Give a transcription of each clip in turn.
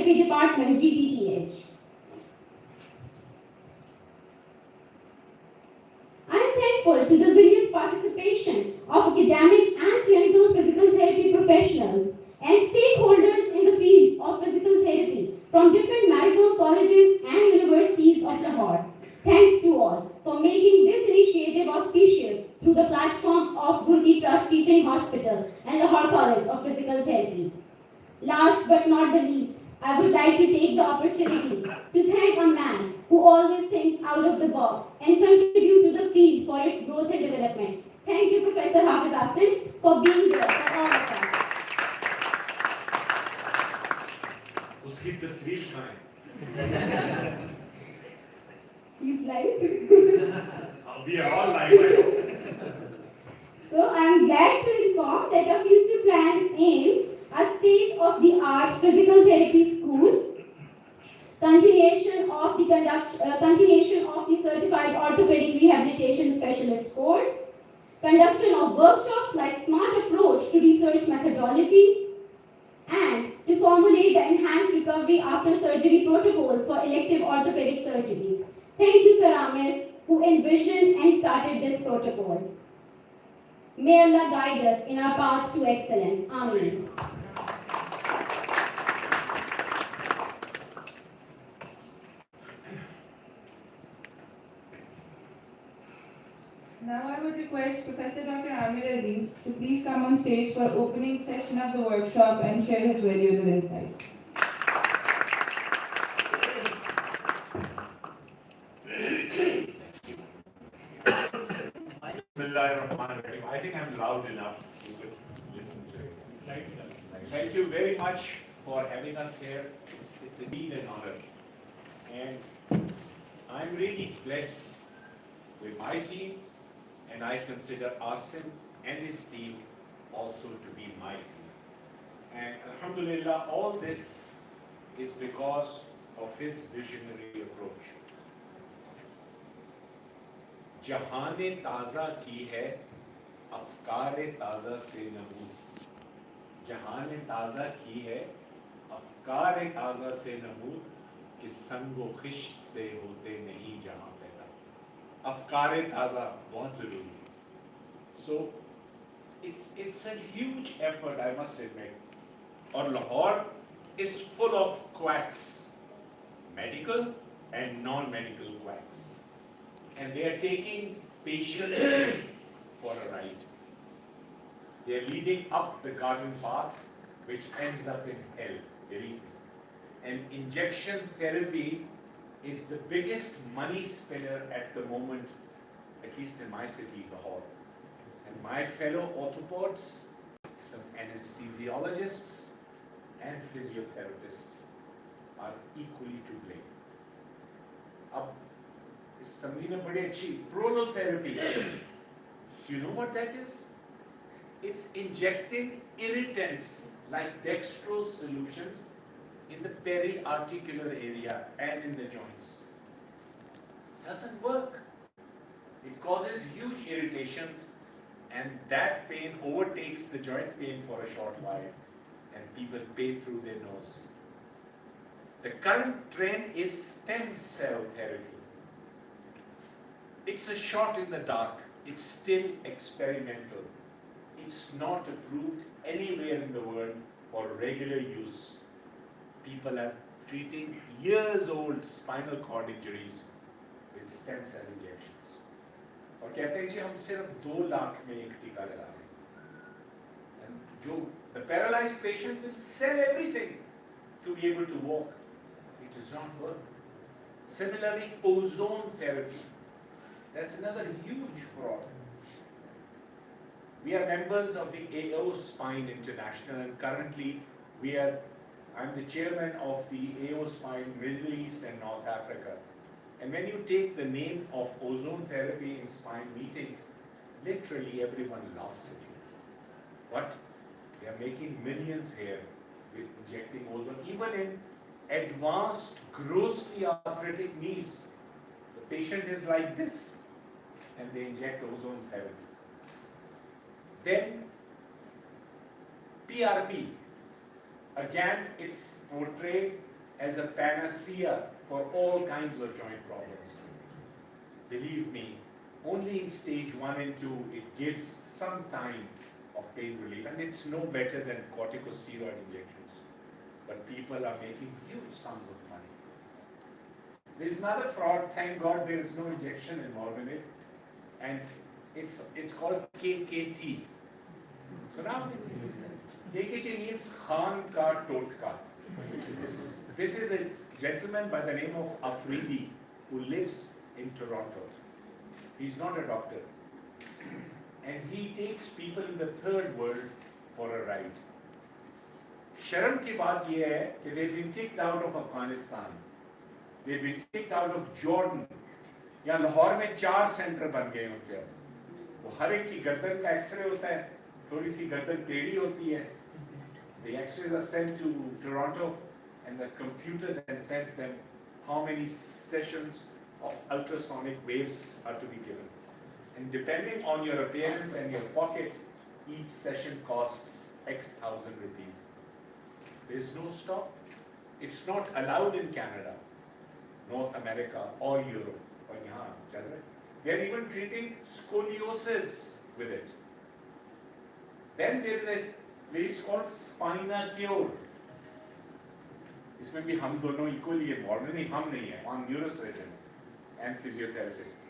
Therapy Department, GTTH. I am thankful to the zealous participation of academic and clinical physical therapy professionals and stakeholders in the field of physical therapy from different medical colleges and universities of Lahore. Thanks to all for making this initiative auspicious through the platform of Ghurki Trust Teaching Hospital and Lahore College of Physical Therapy. Last but not the least, I would like to take the opportunity to thank a man who always thinks out of the box and contribute to the field for its growth and development. Thank you, Professor Hafiz Asim, for being there for all of us. उसकी तस्वीर कहाँ है? He's live. We are all live, I know. So I am glad to inform that our future plan aims a state-of-the-art physical therapy school, continuation of the certified orthopedic rehabilitation specialist course, conduction of workshops like smart approach to research methodology, and to formulate the enhanced recovery after surgery protocols for elective orthopedic surgeries. Thank you, Sir Amir, who envisioned and started this protocol. May Allah guide us in our path to excellence. Ameen. Now I would request Professor Dr. Amir Aziz to please come on stage for opening session of the workshop and share his valuable insights. I think I'm loud enough. You could listen to it. Thank you very much for having us here. It's indeed an honor. And I'm really blessed with my team, and I consider Asim and his team also to be my team. And alhamdulillah, all this is because of his visionary approach. जहाने ताज़ा की है अफ़कारे ताज़ा से नमूद जहाने ताज़ा की है अफ़कारे ताज़ा से नमूद कि संगो खिश्त से होते नहीं जहाँ पैदा अफ़कारे ताज़ा बहुत ज़रूरी है. So it's a huge effort, I must admit. और Lahore is full of quacks, medical and non-medical quacks. And they are taking patients for a ride. They are leading up the garden path, which ends up in hell, believe me. And injection therapy is the biggest money spinner at the moment, at least in my city, Lahore. And my fellow orthopods, some anesthesiologists and physiotherapists are equally to blame. Somebody ने बड़ी अच्छी pronal therapy. Do you know what that is? It's injecting irritants like dextrose solutions in the periarticular area and in the joints. Doesn't work. It causes huge irritations, and that pain overtakes the joint pain for a short while, and people pay through their nose. The current trend is stem cell therapy. It's a shot in the dark. It's still experimental. It's not approved anywhere in the world for regular use. People are treating years-old spinal cord injuries with stem cell injections. और कहते हैं जी हम सिर्फ 2 लाख में एक टीका लगा रहे हैं. And the paralyzed patient will sell everything to be able to walk. It does not work. Similarly, ozone therapy. That's another huge fraud. We are members of the AO Spine International, and currently I'm the chairman of the AO Spine Middle East and North Africa. And when you take the name of ozone therapy in spine meetings, literally everyone laughs at you. But they are making millions here with injecting ozone, even in advanced, grossly arthritic knees. The patient is like this, and they inject ozone therapy. Then PRP. Again, it's portrayed as a panacea for all kinds of joint problems. Believe me, only in stage 1 and 2 it gives some time of pain relief, and it's no better than corticosteroid injections. But people are making huge sums of money. There's another fraud, thank God there is no injection involved in it, and it's called KKT. So now, KKT means Khan Ka Totka. This is a gentleman by the name of Afridi who lives in Toronto. He's not a doctor. And he takes people in the third world for a ride. Sharam ki baat ye hai कि they've been kicked out of Afghanistan. They've been kicked out of Jordan. यहाँ लाहौर में 4 centre बन गए उनके अब. वो हर एक की गर्दन का एक्सरे होता है, थोड़ी सी गर्दन टेढ़ी होती है. The X-rays are sent to Toronto, and the computer then sends them how many sessions of ultrasonic waves are to be given. And depending on your appearance and your pocket, each session costs X thousand rupees. There's no stop. It's not allowed in Canada, North America, or Europe. They're even treating scoliosis with it. Then there is a place called spina cure. इसमें भी हम दोनों equally involved नहीं, हम नहीं है, हम neurosurgeon and physiotherapists.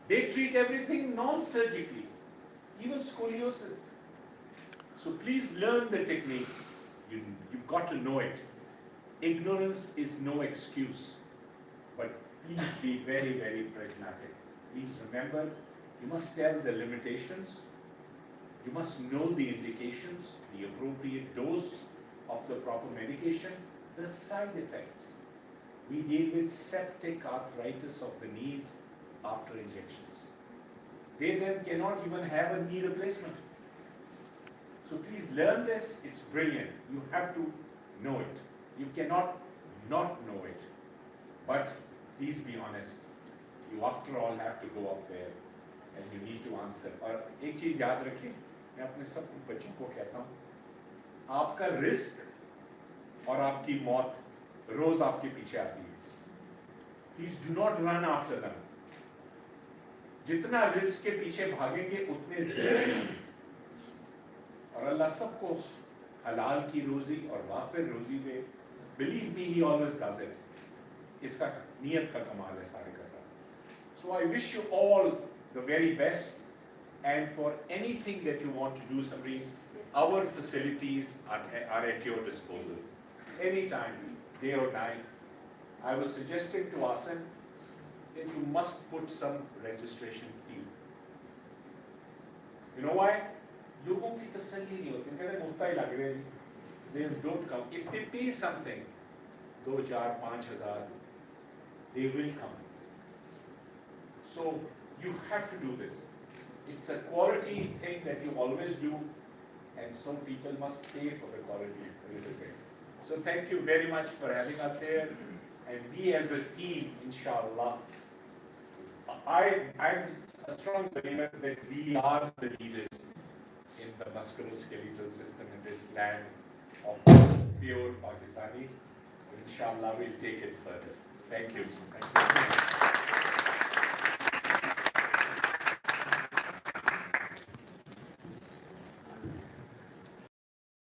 They treat everything non-surgically, even scoliosis. So please learn the techniques. You've got to know it. Ignorance is no excuse, but please be very, very pragmatic. Please remember, you must tell the limitations. You must know the indications, the appropriate dose of the proper medication, the side effects. We deal with septic arthritis of the knees after injections. They then cannot even have a knee replacement. So please learn this, it's brilliant. You have to know it. You cannot not know it. But please be honest. You after all have to go up there and you need to answer. और एक चीज याद रखें, मैं अपने सब बच्चों को कहता हूँ, आपका रिस्क और आपकी मौत रोज आपके पीछे आती है. Please do not run after them. जितना रिस्क के पीछे भागेंगे उतने ज़्यादा. और अल्लाह सबको हलाल की रोजी और वाफिर रोजी दे. Believe me, He always does it. इसका नियत का कमाल है सारे का सारा. So I wish you all the very best, and for anything that you want to do, Samreen, our facilities are at your disposal. Anytime, day or night. I was suggesting to Asim that you must put some registration fee. You know why? लोगों की तसल्ली नहीं होती, कहते मुफ्त ही लग रहे हैं. They don't come. If they pay something, 2, 4, 5 हज़ार, they will come. So you have to do this. It's a quality thing that you always do, and so people must pay for the quality a little bit. So thank you very much for having us here, and we as a team, inshallah, I'm a strong believer that we are the leaders in the musculoskeletal system in this land of pure Pakistanis. Inshallah, we'll take it further. Thank you.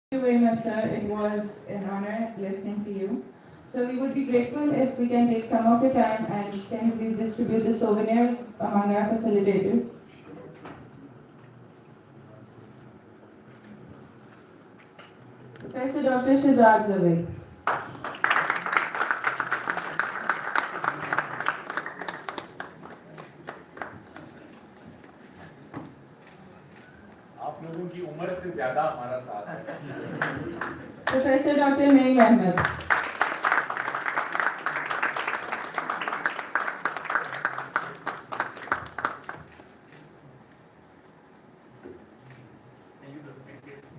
Thank you very much, sir. It was an honor listening to you. So we would be grateful if we can take some of your time and can you please distribute the souvenirs among our facilitators. Professor Dr. Shahzad Javed. आप लोगों की उम्र से ज्यादा हमारा साथ है. Professor Dr. Naeem Ahmed.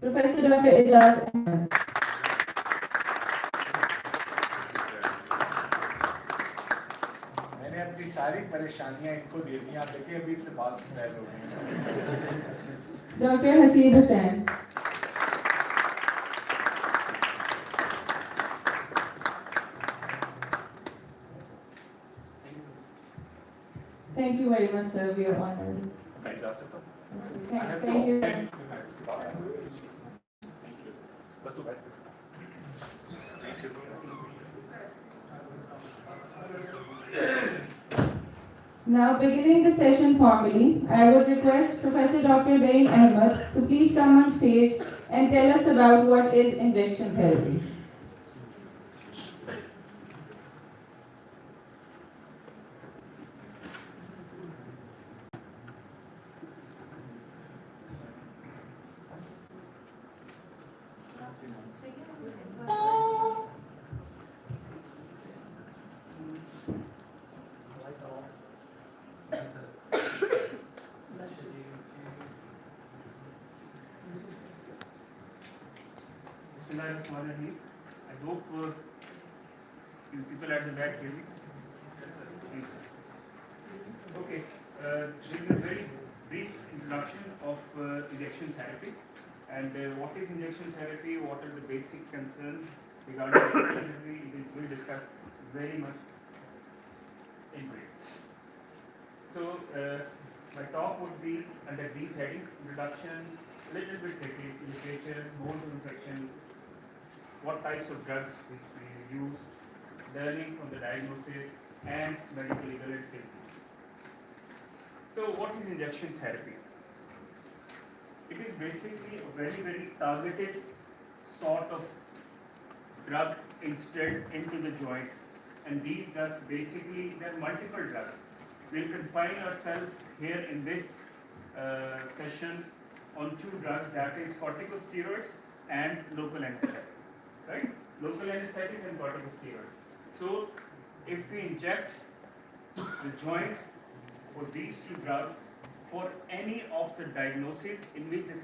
Professor Dr. Ijaz Ahmed. मैंने अपनी सारी परेशानियां इनको दे दी. आप देखिए अभी से बात सुन रहे लोग. Dr. Haseeb Hussain. much, sir. We are honored. मैं जा सकता हूँ? Thank you. बस तू बैठ. Thank you. Now, beginning the session formally, I would request Professor Dr. Bain Ahmed to please come on stage and tell us about what is injection therapy. I hope you people at the back hear me. Okay, this is a very brief introduction of injection therapy and what is injection therapy, what are the basic concerns regarding injection therapy, we will discuss very much in brief. So, my talk would be under these headings: introduction, little bit literature, mode of infection, what types of drugs which we use, learning from the diagnosis, and medical legal and safety. So what is injection therapy? It is basically a very, very targeted sort of drug instilled into the joint, and these drugs basically, there are multiple drugs. We'll confine ourselves here in this session on two drugs, that is corticosteroids and local anesthetic. Right? Local anesthetics and corticosteroids. So, if we inject the joint for these two drugs for any of the diagnoses in which the